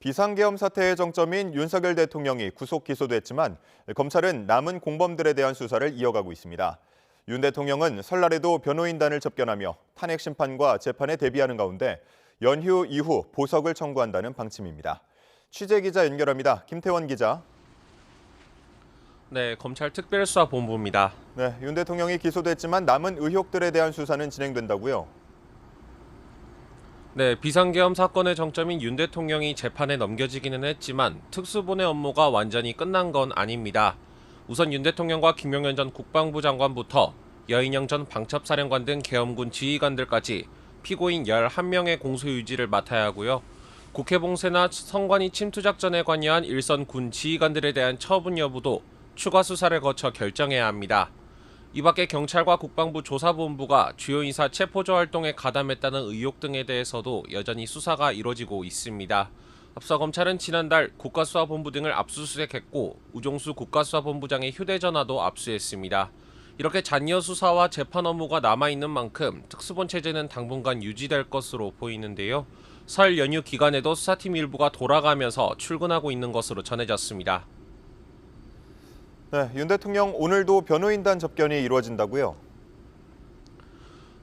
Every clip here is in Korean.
비상계엄 사태의 정점인 윤석열 대통령이 구속 기소됐지만 검찰은 남은 공범들에 대한 수사를 이어가고 있습니다. 윤 대통령은 설날에도 변호인단을 접견하며 탄핵 심판과 재판에 대비하는 가운데 연휴 이후 보석을 청구한다는 방침입니다. 취재기자 연결합니다. 김태원 기자. 네, 검찰 특별수사본부입니다. 네, 윤 대통령이 기소됐지만 남은 의혹들에 대한 수사는 진행된다고요? 네, 비상계엄 사건의 정점인 윤 대통령이 재판에 넘겨지기는 했지만 특수본의 업무가 완전히 끝난 건 아닙니다. 우선 윤 대통령과 김용현 전 국방부 장관부터 여인영 전 방첩사령관 등 계엄군 지휘관들까지 피고인 11명의 공소유지를 맡아야 하고요. 국회 봉쇄나 선관위 침투 작전에 관여한 일선 군 지휘관들에 대한 처분 여부도 추가 수사를 거쳐 결정해야 합니다. 이 밖에 경찰과 국방부 조사본부가 주요 인사 체포조 활동에 가담했다는 의혹 등에 대해서도 여전히 수사가 이뤄지고 있습니다. 앞서 검찰은 지난달 국가수사본부 등을 압수수색했고 우종수 국가수사본부장의 휴대전화도 압수했습니다. 이렇게 잔여 수사와 재판 업무가 남아있는 만큼 특수본 체제는 당분간 유지될 것으로 보이는데요. 설 연휴 기간에도 수사팀 일부가 돌아가면서 출근하고 있는 것으로 전해졌습니다. 네, 윤 대통령 오늘도 변호인단 접견이 이루어진다고요?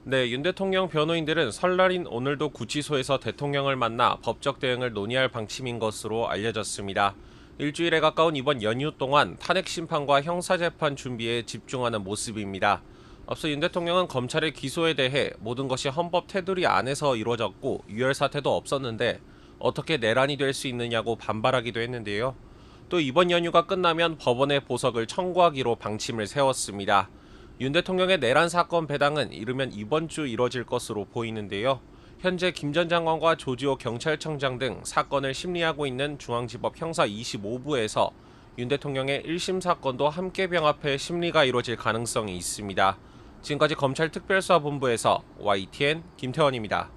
네, 윤 대통령 변호인들은 설날인 오늘도 구치소에서 대통령을 만나 법적 대응을 논의할 방침인 것으로 알려졌습니다. 일주일에 가까운 이번 연휴 동안 탄핵 심판과 형사재판 준비에 집중하는 모습입니다. 앞서 윤 대통령은 검찰의 기소에 대해 모든 것이 헌법 테두리 안에서 이루어졌고 유혈 사태도 없었는데 어떻게 내란이 될 수 있느냐고 반발하기도 했는데요. 또 이번 연휴가 끝나면 법원에 보석을 청구하기로 방침을 세웠습니다. 윤 대통령의 내란 사건 배당은 이르면 이번 주 이뤄질 것으로 보이는데요. 현재 김 전 장관과 조지호 경찰청장 등 사건을 심리하고 있는 중앙지법 형사 25부에서 윤 대통령의 1심 사건도 함께 병합해 심리가 이뤄질 가능성이 있습니다. 지금까지 검찰 특별수사본부에서 YTN 김태원입니다.